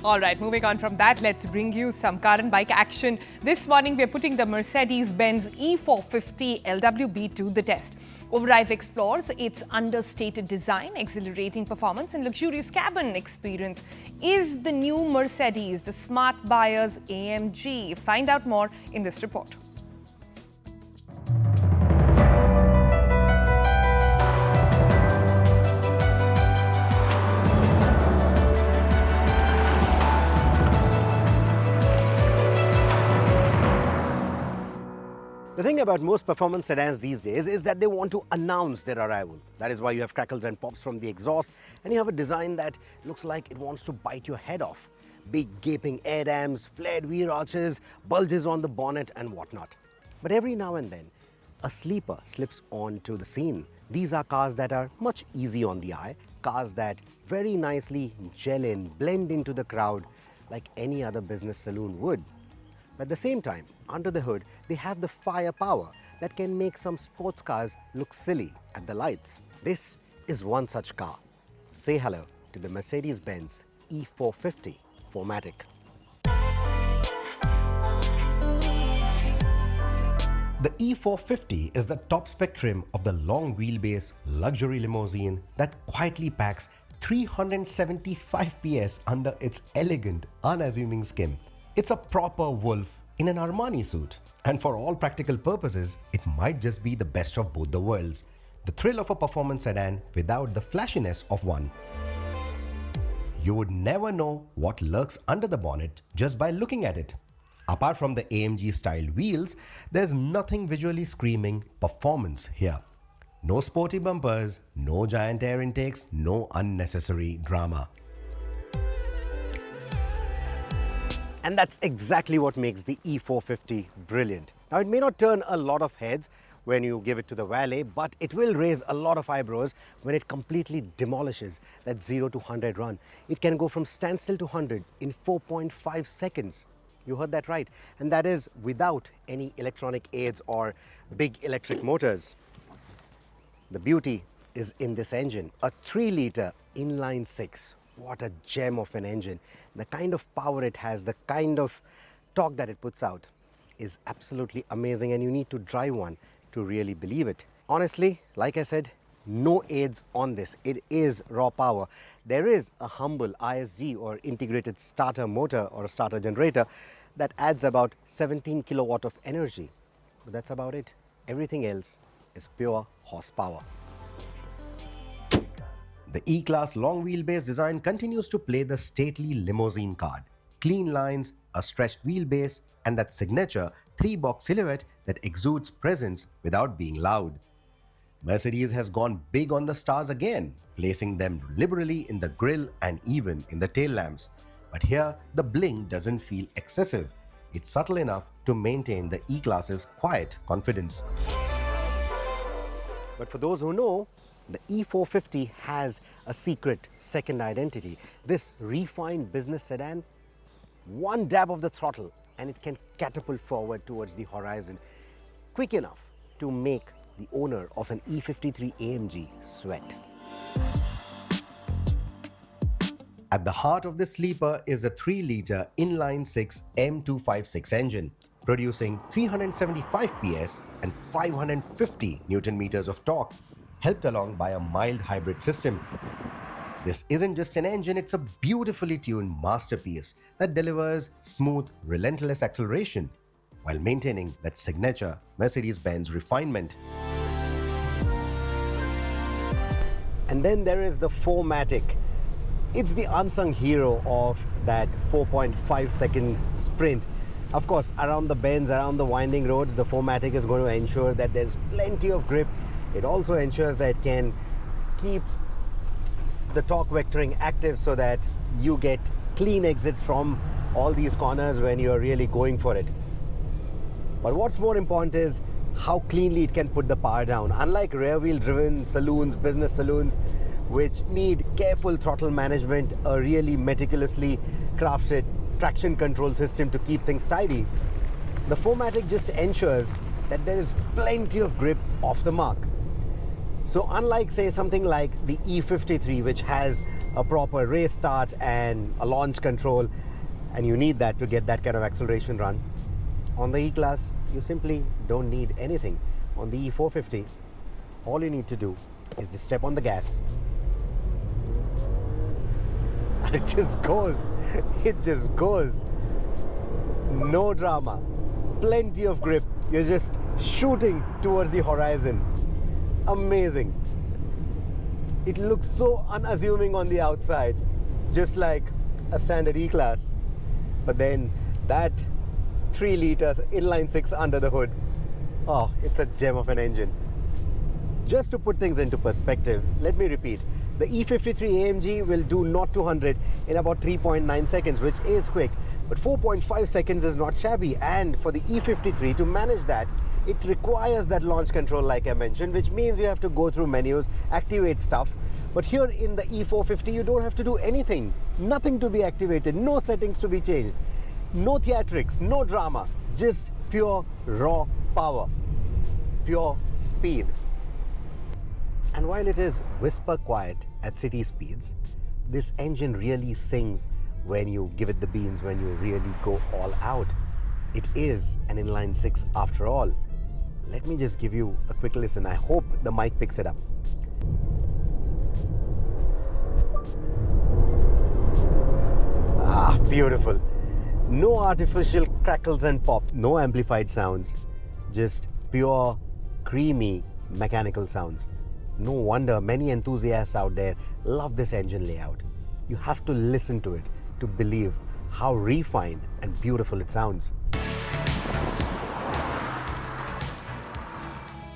All right, moving on from that, let's bring you some car and bike action. This morning, we're putting the Mercedes-Benz E450 LWB to the test. Overdrive explores its understated design, exhilarating performance and luxurious cabin experience. Is the new Mercedes the smart buyer's AMG? Find out more in this report. The thing about most performance sedans these days is that they want to announce their arrival. That is why you have crackles and pops from the exhaust, and you have a design that looks like it wants to bite your head off. Big gaping air dams, flared wheel arches, bulges on the bonnet and whatnot. But every now and then, a sleeper slips onto the scene. These are cars that are much easy on the eye, cars that very nicely gel in, blend into the crowd like any other business saloon would. But at the same time, under the hood, they have the firepower that can make some sports cars look silly at the lights. This is one such car. Say hello to the Mercedes-Benz E450 4MATIC. The E450 is the top spec trim of the long wheelbase luxury limousine that quietly packs 375 PS under its elegant, unassuming skin. It's a proper wolf in an Armani suit, and for all practical purposes, it might just be the best of both the worlds. The thrill of a performance sedan without the flashiness of one. You would never know what lurks under the bonnet just by looking at it. Apart from the AMG-style wheels, there's nothing visually screaming performance here. No sporty bumpers, no giant air intakes, no unnecessary drama. And that's exactly what makes the E450 brilliant. Now, it may not turn a lot of heads when you give it to the valet, but it will raise a lot of eyebrows when it completely demolishes that 0 to 100 run. It can go from standstill to 100 in 4.5 seconds. You heard that right. And that is without any electronic aids or big electric motors. The beauty is in this engine, a 3-liter inline 6. What a gem of an engine. The kind of power it has, the kind of torque that it puts out is absolutely amazing, and you need to drive one to really believe it. Honestly, like I said, no aids on this. It is raw power. There is a humble ISG or integrated starter motor or a starter generator that adds about 17 kilowatt of energy. But that's about it. Everything else is pure horsepower. The E-Class long wheelbase design continues to play the stately limousine card. Clean lines, a stretched wheelbase, and that signature 3-box silhouette that exudes presence without being loud. Mercedes has gone big on the stars again, placing them liberally in the grille and even in the tail lamps. But here, the bling doesn't feel excessive. It's subtle enough to maintain the E-Class's quiet confidence. But for those who know, the E450 has a secret second identity. This refined business sedan, one dab of the throttle and it can catapult forward towards the horizon, quick enough to make the owner of an E53 AMG sweat. At the heart of the sleeper is the 3-liter inline-6 M256 engine, producing 375 PS and 550 Nm of torque, helped along by a mild hybrid system. This isn't just an engine, it's a beautifully tuned masterpiece that delivers smooth, relentless acceleration while maintaining that signature Mercedes-Benz refinement. And then there is the 4MATIC. It's the unsung hero of that 4.5-second sprint. Of course, around the bends, around the winding roads, the 4MATIC is going to ensure that there's plenty of grip. It also ensures that it can keep the torque vectoring active so that you get clean exits from all these corners when you're really going for it. But what's more important is how cleanly it can put the power down. Unlike rear-wheel driven saloons, business saloons, which need careful throttle management, a really meticulously crafted traction control system to keep things tidy, the 4MATIC just ensures that there is plenty of grip off the mark. So unlike, say, something like the E53, which has a proper race start and a launch control, and you need that to get that kind of acceleration run. On the E-Class, you simply don't need anything. On the E450, all you need to do is just step on the gas. And it just goes. It just goes. No drama. Plenty of grip. You're just shooting towards the horizon. Amazing. It looks so unassuming on the outside, just like a standard E-Class. But then that 3 liters inline 6 under the hood, oh, it's a gem of an engine. Just to put things into perspective, let me repeat. The E53 AMG will do 0 to 100 in about 3.9 seconds, which is quick. But 4.5 seconds is not shabby. And for the E53 to manage that, it requires that launch control like I mentioned, which means you have to go through menus, activate stuff. But here in the E450, you don't have to do anything. Nothing to be activated, no settings to be changed. No theatrics, no drama, just pure raw power, pure speed. And while it is whisper quiet at city speeds, this engine really sings when you give it the beans, when you really go all out. It is an inline 6 after all. Let me just give you a quick listen. I hope the mic picks it up. Ah, beautiful. No artificial crackles and pops, no amplified sounds, just pure, creamy mechanical sounds. No wonder many enthusiasts out there love this engine layout. You have to listen to it to believe how refined and beautiful it sounds.